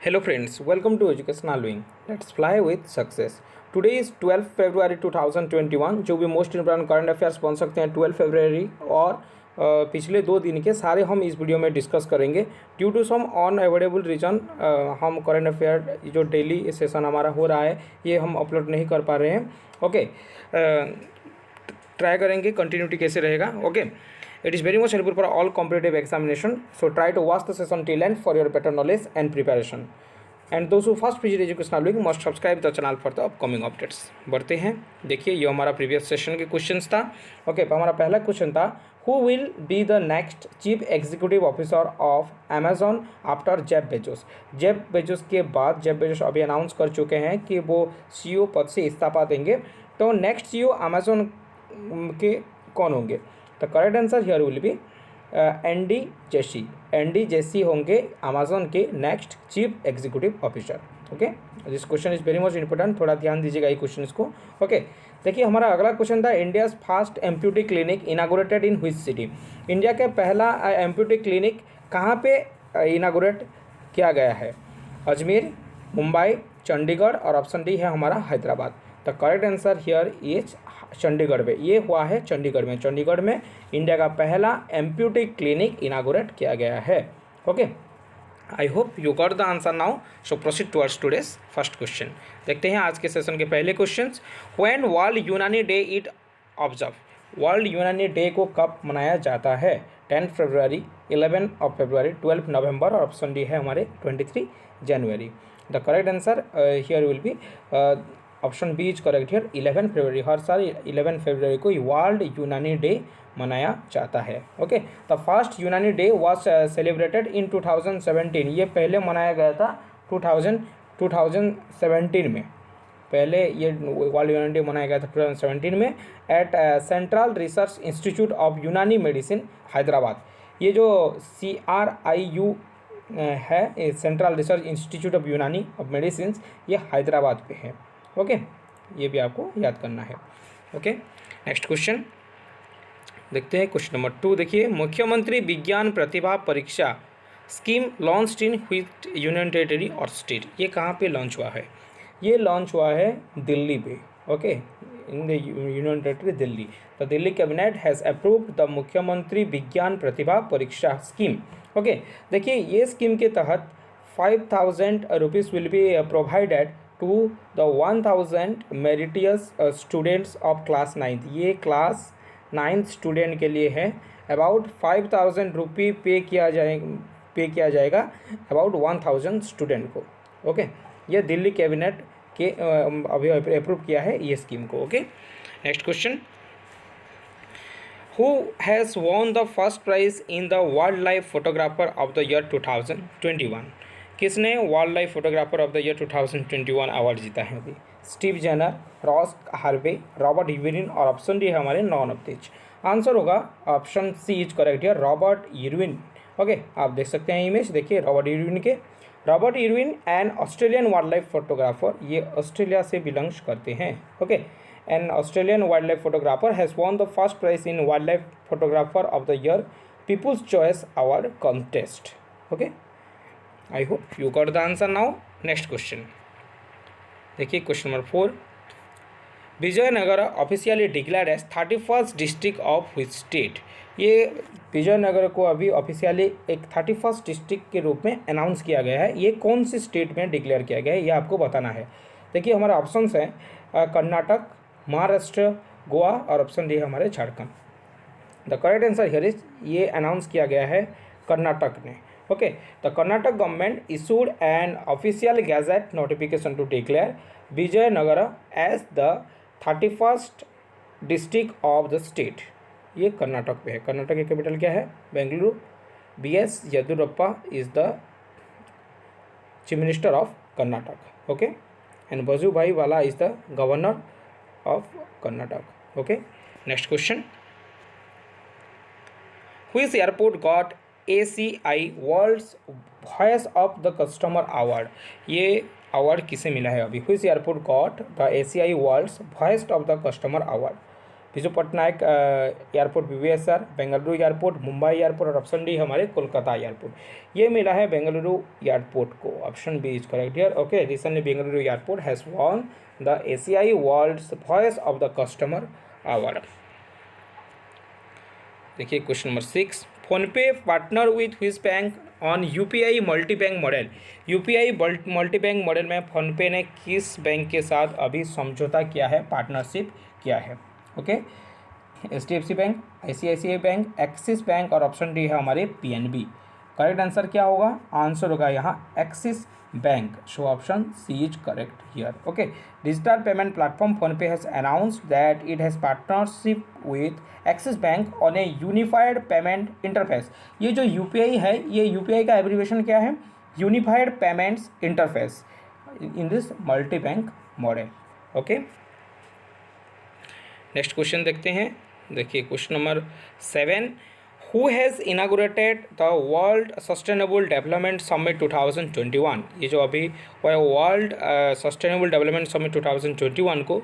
Hello friends, welcome to Educational Wing. Let's fly with success. Today is 12 February 2021 जो भी most important current affairs बन सकते हैं 12 फरवरी और पिछले 2 दिन के सारे हम इस वीडियो में डिस्कस करेंगे। Due to some unavoidable reason हम करंट अफेयर जो डेली सेशन हमारा हो रहा है ये हम अपलोड नहीं कर पा रहे हैं। ओके, ट्राई करेंगे कंटिन्यूटी कैसे रहेगा। Okay, it is very much helpful for all competitive examination, so try to watch the session till end for your better knowledge and preparation. And those who first visit educational week must subscribe the channel for the upcoming updates. बढ़ते हैं, देखिए ये हमारा previous session के questions था। Okay, हमारा पहला question था who will be the next chief executive officer of Amazon after Jeff Bezos. Jeff Bezos के बाद जेफ बेजोस अभी अनाउंस कर चुके हैं कि वो सीईओ पद से इस्तीफा देंगे, तो नेक्स्ट सीईओ अमेजॉन के कौन होंगे। The correct answer here will be Andy Jassy. Andy Jassy होंगे अमेजॉन के next chief executive officer. Okay, this question is very much important, थोड़ा ध्यान दीजिएगा ये क्वेश्चन को। ओके, देखिए हमारा अगला क्वेश्चन था India's first amputee clinic inaugurated in which city. India के पहला एम्प्यूटी क्लिनिक कहाँ पे इनागोरेट किया गया है। अजमेर, मुंबई, चंडीगढ़ और ऑप्शन डी है हमारा Hyderabad. The correct answer here is Chandigarh में, ये हुआ है चंडीगढ़ में। चंडीगढ़ में इंडिया का पहला एम्प्यूटी क्लिनिक इनागोरेट किया गया है। Okay, I hope you got the answer now, so proceed towards today's first question. देखते हैं आज के सेशन के पहले क्वेश्चंस। व्हेन वर्ल्ड यूनानी डे इट ऑब्जर्व। वर्ल्ड यूनानी डे को कब मनाया जाता है। 10 फरवरी, 11 फरवरी, 12 नवंबर और ऑप्शन डी है हमारे 23 जनवरी। The correct answer here will be option B is correct here 11 फरवरी। हर साल 11 फरवरी को वर्ल्ड यूनानी डे मनाया जाता है। ओके, द फर्स्ट यूनानी डे वाज सेलिब्रेटेड इन 2017। ये पहले मनाया गया था 2017 में। पहले ये वर्ल्ड यूनानी डे मनाया गया था 2017 में at central research institute of Unani medicine Hyderabad. ये जो CRIU है, central research institute of Unani of medicine, ये हैदराबाद पे है। ओके, ये भी आपको याद करना है। ओके, नेक्स्ट क्वेश्चन देखते हैं। क्वेश्चन नंबर 2 देखिए, मुख्यमंत्री विज्ञान प्रतिभा परीक्षा scheme launched in which union territory और स्टेट। ये कहाँ पे लॉन्च हुआ है। ये लॉन्च हुआ है दिल्ली पे। Okay, in the union territory Delhi. The Delhi cabinet has approved the मुख्यमंत्री विज्ञान प्रतिभा परीक्षा स्कीम। ओके, देखिए ये स्कीम के तहत 5,000 rupees will be provided to the 1,000 meritorious students of class 9th। ये क्लास 9th स्टूडेंट के लिए है। अबाउट 5,000 रुपये पे किया जाएगा अबाउट 1,000 स्टूडेंट को। ओके, ये दिल्ली कैबिनेट के अभी अप्रूव किया है ये स्कीम को। Okay, next question, who has won the first prize in the wildlife photographer of the year 2021। किसने wildlife photographer of the year 2021 award जीता है अभी। Steve Jenner, Ross Harvey, Robert Irwin और option D है हमारे none of this. Answer होगा option C is correct है Robert Irwin. Okay, आप देख सकते हैं इमेज, देखिए रॉबर्ट यूरिन के। Robert Irwin N Australian wildlife photographer, ये ऑस्ट्रेलिया से बिलोंग्स करते हैं। Okay, an Australian wildlife photographer has won the first prize in wildlife photographer of the year people's choice award contest. Okay, I hope you got the answer now. Next question देखिए, question number 4, Vijayanagara officially declared as 31st district of which state. ये विजयनगर को अभी officially एक 31st district के रूप में announce किया गया है। ये कौन सी स्टेट में डिक्लेयर किया गया है ये आपको बताना है। देखिए हमारे ऑप्शंस हैं कर्नाटक, महाराष्ट्र, गोवा और ऑप्शन डी है हमारे Jharkhand. The correct answer here is ये अनाउंस किया गया है कर्नाटक ने। Okay, the Karnataka government issued an official gazette notification to declare Vijayanagara as the 31st district of the state। ये कर्नाटक पे है। कर्नाटक की कैपिटल क्या है, Bengaluru. BS Yediyurappa is the chief minister of Karnataka. Okay, and Vajubhai Vala is the governor of Karnataka. Okay, next question, which airport got ACI world's voice of the customer award. ये award किसे मिला है अभी। Which airport got the ACI world's voice of the customer award. Biju Patnaik airport BVSR, Bengaluru airport, Mumbai airport और option D हमारे Kolkata airport. ये मिला है बेंगलुरु एयरपोर्ट को, option B is correct here. Okay, recently Bengaluru airport has won the ACI world's voice of the customer award. देखिए question number 6, PhonePe partner with which bank on UPI multi bank model. UPI multi bank model में PhonePe ने किस bank के साथ अभी समझौता किया है, पार्टनरशिप किया है? Okay, HDFC bank, ICICI bank, axis bank और ऑप्शन डी है हमारे PNB। करेक्ट आंसर क्या होगा? आंसर होगा यहाँ Axis bank. So option C is correct here. Okay, digital payment platform PhonePe has announced that it has partnership with Axis bank on a unified payment interface. ये जो UPI है, ये UPI का abbreviation क्या है? Unified payments interface in this multi bank model. Okay, next question देखते हैं। देखिए question number 7, who has inaugurated the world sustainable development summit 2021। ये जो अभी हुआ वर्ल्ड सस्टेनेबल डेवलपमेंट समिट 2021 को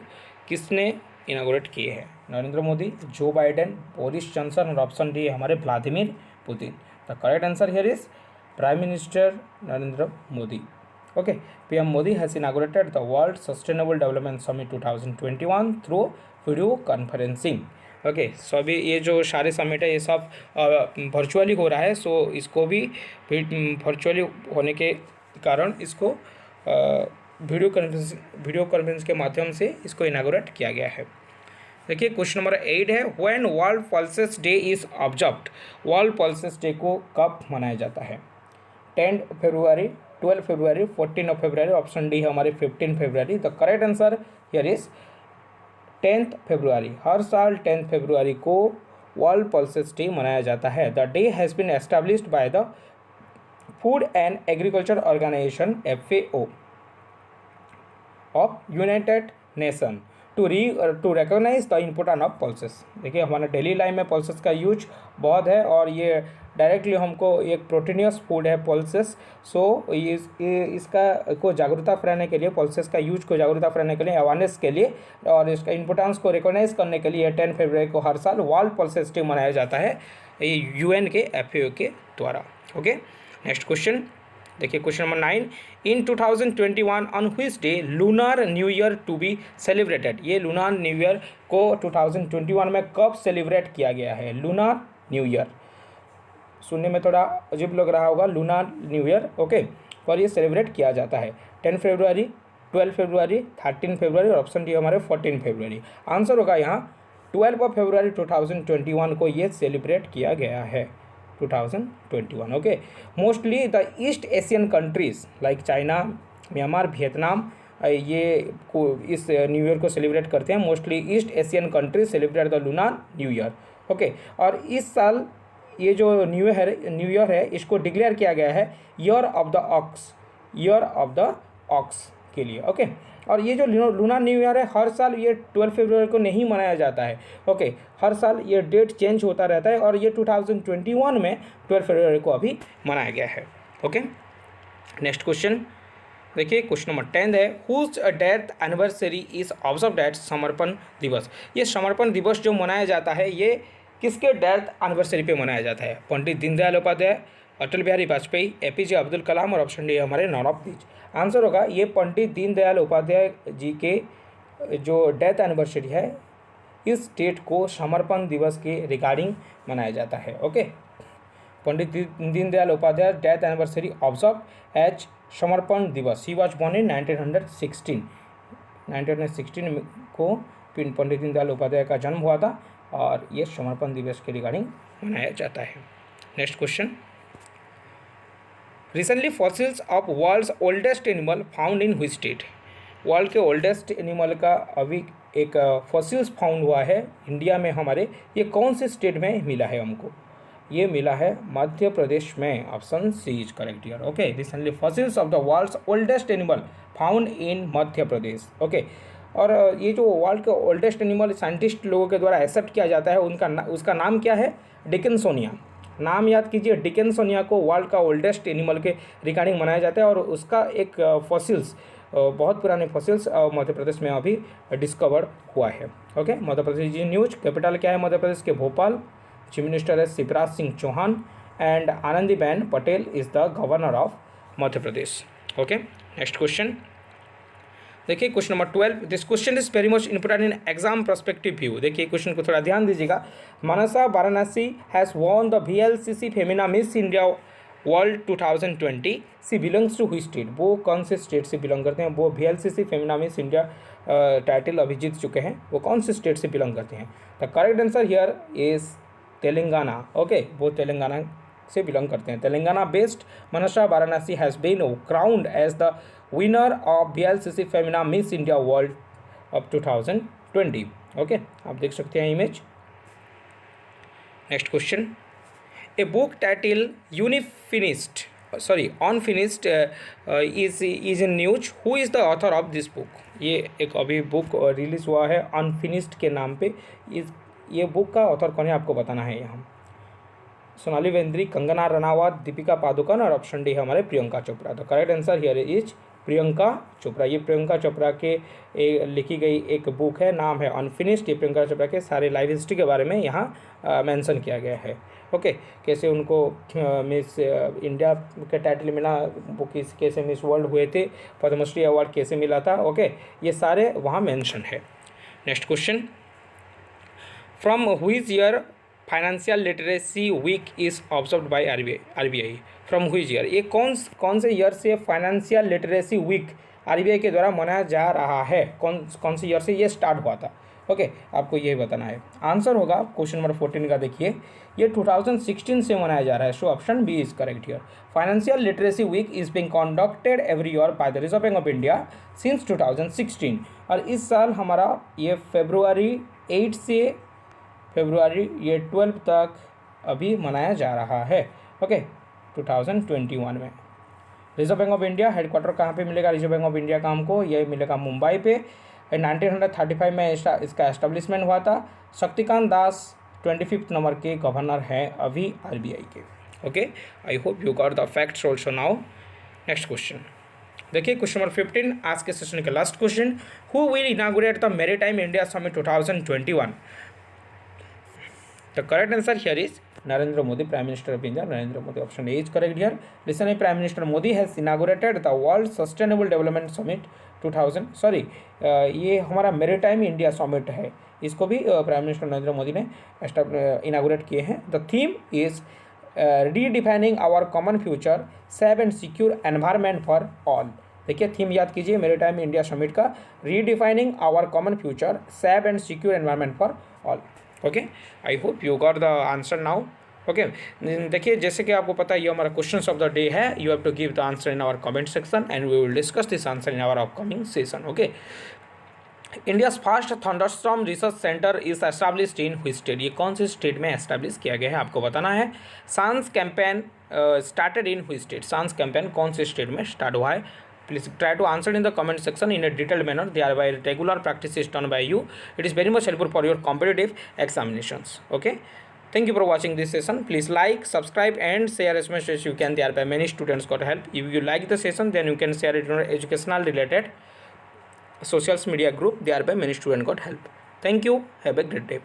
किसने इनागोरेट किए हैं? Narendra Modi, Joe Biden, Boris Johnson और ऑप्शन डी हमारे Vladimir Putin. The correct answer here is prime minister Narendra Modi. Okay, PM Modi has inaugurated the world sustainable development summit 2021 through video conferencing. Okay, so अभी ये जो सारे समिट है ये सब वर्चुअली हो रहा है। सो इसको भी वर्चुअली होने के कारण इसको वीडियो कॉन्फ्रेंस के माध्यम से इसको इनागोरेट किया गया है। देखिए क्वेश्चन नंबर 8 है, when world pulses day is observed. World pulses day को कब मनाया जाता है? 10 फरवरी, 12 फरवरी, 14 फरवरी, ऑप्शन डी है हमारे 15 फरवरी। The correct answer here is 10 February. हर साल 10 फरवरी को वर्ल्ड पल्सेस डे मनाया जाता है। The day has been established by the food and agriculture organisation FAO of United Nation to recognise the importance of pulses. देखिए हमारे डेली लाइफ में pulses का यूज बहुत है और ये डायरेक्टली हमको एक प्रोटीनियस फूड है पल्सेस। सो इसका को जागरूकता फैलाने के लिए, पल्सेस का यूज को जागरूकता फैलाने के लिए, अवेयरनेस के लिए और इसका इम्पोर्टेंस को रिकॉग्नाइज करने के लिए 10 फरवरी को हर साल वर्ल्ड पल्सेस डे मनाया जाता है ये UN के FAO के द्वारा। ओके, नेक्स्ट क्वेश्चन देखिए question number 9, in 2021 on which day lunar new year to be celebrated. ये लूनार न्यू ईयर को 2021 में कब सेलिब्रेट किया गया है? लूनार न्यू ईयर सुनने में थोड़ा अजीब लग रहा होगा, लूनार न्यू ईयर। ओके, पर ये सेलिब्रेट किया जाता है 10 फरवरी, 12 फरवरी, 13 फरवरी और ऑप्शन डी हमारे 14 फरवरी। आंसर होगा यहाँ 12 फरवरी 2021 को ये सेलिब्रेट किया गया है 2021। Okay, mostly the east Asian countries like China, Myanmar, Vietnam ये को इस न्यू ईयर को सेलिब्रेट करते हैं। Mostly east Asian countries celebrate the lunar new year. Okay, और इस साल ये जो न्यू ईयर है इसको डिक्लेयर किया गया है year of the ox, year of the ox के लिए। ओके, और ये जो लूनार न्यू ईयर है हर साल ये 12 फरवरी को नहीं मनाया जाता है। ओके, हर साल ये डेट चेंज होता रहता है और ये 2021 में 12 फरवरी को अभी मनाया गया है। ओके, नेक्स्ट क्वेश्चन देखिए क्वेश्चन नंबर 10 है, whose death anniversary is observed at Samarpan Diwas. ये समर्पण दिवस जो मनाया जाता है ये किसके डेथ एनिवर्सरी पे मनाया जाता है? पंडित दीनदयाल उपाध्याय, अटल बिहारी वाजपेयी, APJ अब्दुल कलाम और ऑप्शन डी हमारे नॉन ऑफ दीज। आंसर होगा ये पंडित दीनदयाल उपाध्याय जी के जो डेथ एनिवर्सरी है इस डेट को समर्पण दिवस के रिगार्डिंग मनाया जाता है। Okay, Pandit Deendayal Upadhyay death anniversary observe as Samarpan Diwas. He was born in 1916 को पंडित दीनदयाल उपाध्याय का जन्म हुआ था और ये समर्पण दिवस के रिगार्डिंग मनाया जाता है। Next question, recently fossils of worlds oldest animal found in which state. World के ओल्डेस्ट एनिमल का अभी एक फॉसिल्स फाउंड हुआ है इंडिया में हमारे, ये कौन से स्टेट में मिला है हमको? ये मिला है मध्य प्रदेश में। Option C is correct here. Okay, recently fossils of the world's oldest animal found in Madhya Pradesh. Okay, और ये जो वर्ल्ड के ओल्डेस्ट एनिमल साइंटिस्ट लोगों के द्वारा एक्सेप्ट किया जाता है उसका नाम क्या है? डिकिंसोनिया। नाम याद कीजिए, डिकिंसोनिया को वर्ल्ड का ओल्डेस्ट एनिमल के रिगार्डिंग मनाया जाता है और उसका एक फॉसिल्स बहुत पुराने फॉसिल्स मध्य प्रदेश में अभी डिस्कवर हुआ है। Okay, Madhya Pradesh Zee news. Capital क्या है मध्य प्रदेश के? भोपाल। चीफ मिनिस्टर है Shivraj Singh Chouhan and Anandiben Patel is the governor of Madhya Pradesh. Okay, next question देखिए, question number 12। This question is very much important in exam perspective view. देखिए क्वेश्चन को थोड़ा ध्यान दीजिएगा। Manasa Varanasi has won the VLCC Femina miss India world 2020। She belongs to which state? वो कौन से state से बिलोंग करते हैं? वो VLCC Femina miss India title अभी जीत चुके हैं, वो कौन से स्टेट से बिलोंग करते हैं? The correct answer here is Telangana. Okay, वो तेलंगाना से बिलोंग करते हैं। Telangana based Manasa Varanasi has been crowned as the winner of VLCC Femina miss India world of 2020। Okay, आप देख सकते हैं image. Next question, a book title unfinished is in news. Who is the author of this book? ये एक अभी book release हुआ है unfinished के नाम पे। ये बुक का ऑथर कौन है आपको बताना है यहाँ। सोनाली बेंद्रे, कंगना रनावत, दीपिका पादुकोण और ऑप्शन डी है हमारे Priyanka Chopra. The correct answer here is Priyanka Chopra. ये प्रियंका चोपड़ा के लिखी गई एक बुक है, नाम है अनफिनिश्ड। ये प्रियंका चोपड़ा के सारे लाइफ हिस्ट्री के बारे में यहाँ मेंशन किया गया है। ओके, कैसे उनको मिस इंडिया के टाइटल मिला, वो कैसे मिस वर्ल्ड हुए थे, पद्मश्री अवार्ड कैसे मिला था। ओके, ये सारे वहाँ मेंशन है। Next question, from which year financial literacy week is observed by RBI? From which year? ये कौन से ईयर से फाइनेंशियल लिटरेसी वीक RBI के द्वारा मनाया जा रहा है? कौन से ईयर से ये स्टार्ट हुआ था? ओके, आपको ये बताना है। आंसर होगा क्वेश्चन नंबर 14 का। देखिए, ये 2016 से मनाया जा रहा है। So option B is correct here. Financial literacy week is being conducted every year by the reserve bank of India since 2016। और इस साल हमारा ये फरवरी 8 से फरवरी ये 12 तक अभी मनाया जा रहा है। ओके, 2021 में। Reserve bank of India headquarter कहाँ पे मिलेगा? रिजर्व बैंक ऑफ इंडिया का हमको ये मिलेगा मुंबई पे। 1935 में इसका एस्टेब्लिशमेंट हुआ था। शक्तिकांत दास 25 नंबर के गवर्नर हैं अभी RBI के। Okay, I hope you got the facts also now. Next question देखिए, क्वेश्चन नंबर 15 आज के सेशन का last question. Who will inaugurate the maritime India summit 2021? The correct answer here is Narendra Modi, Prime Minister of India. Narendra Modi, option A is correct here. Listen, Prime Minister Modi has inaugurated the World Sustainable Development Summit 2000। ये हमारा maritime India summit है, इसको भी prime minister Narendra Modi ने inaugurate किए हैं। The theme is redefining our common future, safe and secure environment for all. देखिए, theme याद कीजिए मेरीटाइम इंडिया समिट का, redefining our common future, safe and secure environment for all. Okay, I hope you got the answer now. Okay, देखिए जैसे कि आपको पता है ये हमारा क्वेश्चंस ऑफ द डे है। You have to give the answer in our comment section and we will discuss this answer in our upcoming session. Okay, India's first thunderstorm research centre is established in which state? ये कौन से state में establish किया गया है आपको बताना है। सांस campaign started in which state? सांस कैंपेन कौन से स्टेट में स्टार्ट हुआ है? Please try to answer in the comment section in a detailed manner. Thereby regular practice is done by you. It is very much helpful for your competitive examinations. Okay, thank you for watching this session. Please like, subscribe and share as much as you can. Thereby many students got help. If you like the session, then you can share it in your educational related social media group. Thereby many students got help. Thank you. Have a great day.